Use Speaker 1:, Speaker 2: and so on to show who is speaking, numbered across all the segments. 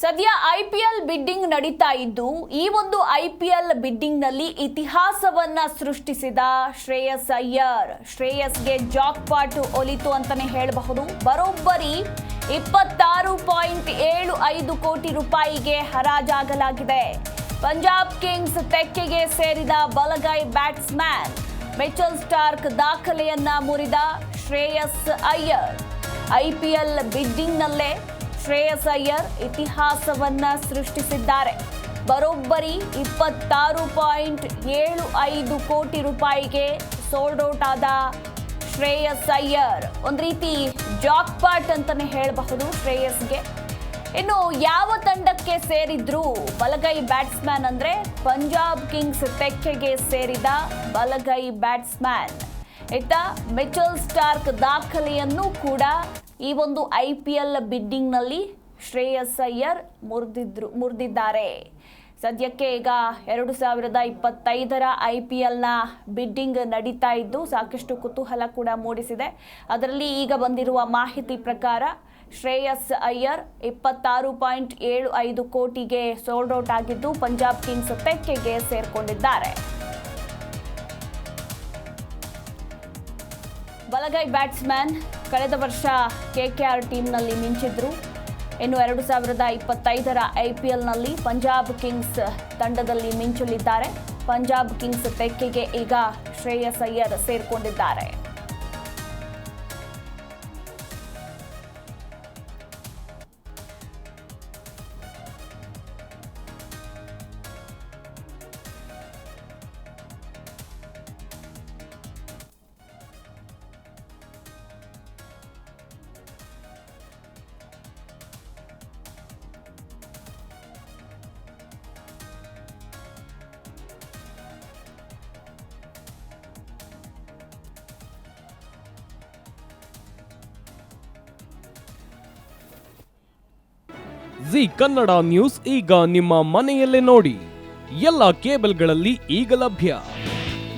Speaker 1: ಸದ್ಯ IPL bidding ನಡೀತಾ ಇದ್ದು ಈ ಒಂದು ಐಪಿಎಲ್ ಬಿಡ್ಡಿಂಗ್ ನಲ್ಲಿ ಇತಿಹಾಸವನ್ನ ಸೃಷ್ಟಿಸಿದ ಶ್ರೇಯಸ್ ಅಯ್ಯರ್. ಶ್ರೇಯಸ್ಗೆ ಜಾಕ್ ಪಾಟ್ ಒಲಿತು ಅಂತಾನೆ ಹೇಳಬಹುದು. ಬರೋಬ್ಬರಿ 26.75 ಕೋಟಿ ರೂಪಾಯಿಗೆ ಹರಾಜಾಗಲಾಗಿದೆ. ಪಂಜಾಬ್ ಕಿಂಗ್ಸ್ ತೆಕ್ಕೆಗೆ ಸೇರಿದ ಬಲಗೈ ಬ್ಯಾಟ್ಸ್ಮನ್ ಮಿಚೆಲ್ ಸ್ಟಾರ್ಕ್ ದಾಖಲೆಯನ್ನ ಮುರಿದ ಶ್ರೇಯಸ್ ಅಯ್ಯರ್. ಐಪಿಎಲ್ ಬಿಡ್ಡಿಂಗ್ ನಲ್ಲೇ ಶ್ರೇಯಸ್ ಅಯ್ಯರ್ ಇತಿಹಾಸವನ್ನ ಸೃಷ್ಟಿಸಿದ್ದಾರೆ. ಬರೋಬ್ಬರಿ 26.75 ಕೋಟಿ ರೂಪಾಯಿಗೆ ಸೋಲ್ಡ್ ಔಟ್ ಆದ ಶ್ರೇಯಸ್ ಅಯ್ಯರ್ ಒಂದು ರೀತಿ ಜಾಕ್ ಪಾಟ್ ಅಂತಾನೆ ಹೇಳಬಹುದು ಶ್ರೇಯಸ್ಗೆ. ಇನ್ನು ಯಾವ ತಂಡಕ್ಕೆ ಸೇರಿದ್ರು ಬಲಗೈ ಬ್ಯಾಟ್ಸ್ಮನ್ ಅಂದ್ರೆ ಪಂಜಾಬ್ ಕಿಂಗ್ಸ್ ತೆಕ್ಕೆಗೆ ಸೇರಿದ ಬಲಗೈ ಬ್ಯಾಟ್ಸ್ಮನ್. ಇತ್ತ ಮಿಚೆಲ್ ಸ್ಟಾರ್ಕ್ ದಾಖಲೆಯನ್ನು ಕೂಡ ಈ ಒಂದು ಐಪಿಎಲ್ ಬಿಡ್ಡಿಂಗ್ ನಲ್ಲಿ ಶ್ರೇಯಸ್ ಅಯ್ಯರ್ ಮುರಿದಿದ್ದಾರೆ. ಸದ್ಯಕ್ಕೆ ಈಗ 2025ರ IPLನ ಬಿಡ್ಡಿಂಗ್ ನಡೀತಾ ಇದ್ದು ಸಾಕಷ್ಟು ಕುತೂಹಲ ಕೂಡ ಮೂಡಿಸಿದೆ. ಅದರಲ್ಲಿ ಈಗ ಬಂದಿರುವ ಮಾಹಿತಿ ಪ್ರಕಾರ ಶ್ರೇಯಸ್ ಅಯ್ಯರ್ 26.75 ಕೋಟಿಗೆ ಸೋಲ್ಡ್ ಔಟ್ ಆಗಿದ್ದು ಪಂಜಾಬ್ ಕಿಂಗ್ಸ್ ತೆಕ್ಕೆಗೆ ಸೇರ್ಕೊಂಡಿದ್ದಾರೆ. ಬಲಗೈ ಬ್ಯಾಟ್ಸ್ಮನ್ ಕಳೆದ ವರ್ಷ KKR ಟೀಮ್ನಲ್ಲಿ ಮಿಂಚಿದ್ರು. ಇನ್ನು 2025ರ IPLನಲ್ಲಿ ಪಂಜಾಬ್ ಕಿಂಗ್ಸ್ ತಂಡದಲ್ಲಿ ಮಿಂಚಲಿದ್ದಾರೆ. ಪಂಜಾಬ್ ಕಿಂಗ್ಸ್ ತೆಕ್ಕೆಗೆ ಈಗ ಶ್ರೇಯಸ್ ಅಯ್ಯರ್ ಸೇರ್ಕೊಂಡಿದ್ದಾರೆ.
Speaker 2: ಜಿ ಕನ್ನಡ ನ್ಯೂಸ್ ಈಗ ನಿಮ್ಮ ಮನೆಯಲ್ಲೇ ನೋಡಿ. ಎಲ್ಲ ಕೇಬಲ್ಗಳಲ್ಲಿ ಈಗ ಲಭ್ಯ.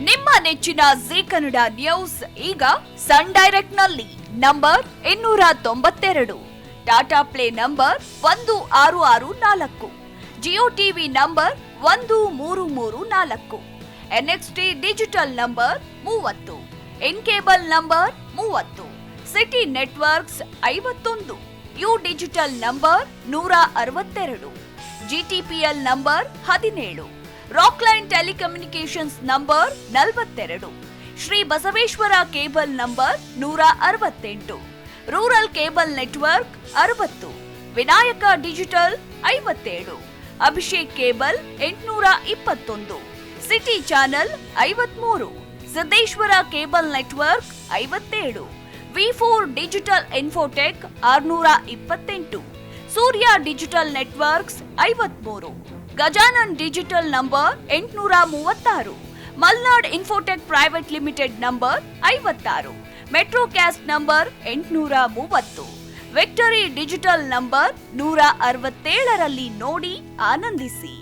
Speaker 3: ನಿಮ್ಮ ನೆಚ್ಚಿನ ಜಿ ಕನ್ನಡ ನ್ಯೂಸ್ ಈಗ ಸನ್ ಡೈರೆಕ್ಟ್ ನಲ್ಲಿ number 292, Tata play number 1664, Jio TV number 1334, NXT digital number 30, in cable number 30, city networks 51, U digital number 162, GTPL number 17, Rockline telecommunications number 42, Shri Basaveshwara cable number 168, rural cable network 60, Vinayaka digital 57, Abhishek cable 821, city channel 53, Siddeshwara cable network 57, V4 digital Infotech 628, Surya digital networks 53, Gajanan digital number 836, Malnad Infotech Private Limited number 56, Metrocast number 830, Victory Digital number 167ರಲ್ಲಿ ನೋಡಿ ಆನಂದಿಸಿ.